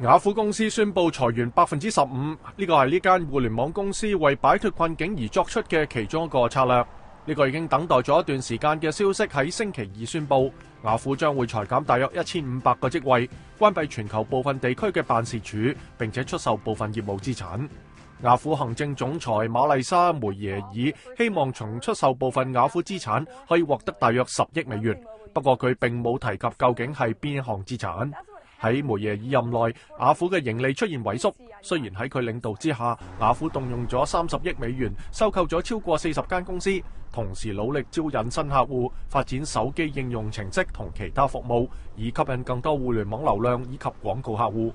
雅虎公司宣布裁員15%，呢個係呢間互聯網公司為擺脫困境而作出嘅其中一個策略。呢個已經等待咗一段時間嘅消息喺星期二宣布，雅虎將會裁減大約1500個職位，關閉全球部分地區嘅辦事處，並且出售部分業務資產。雅虎行政總裁瑪麗莎梅耶爾希望從出售部分雅虎資產可以獲得大約10億美元，不過佢並冇提及究竟係邊一項資產。喺梅耶爾任內，雅虎嘅盈利出現萎縮。雖然喺佢領導之下，雅虎動用咗30億美元收購咗超過40間公司，同時努力招引新客戶，發展手機應用程式同其他服務，以吸引更多互聯網流量以及廣告客戶。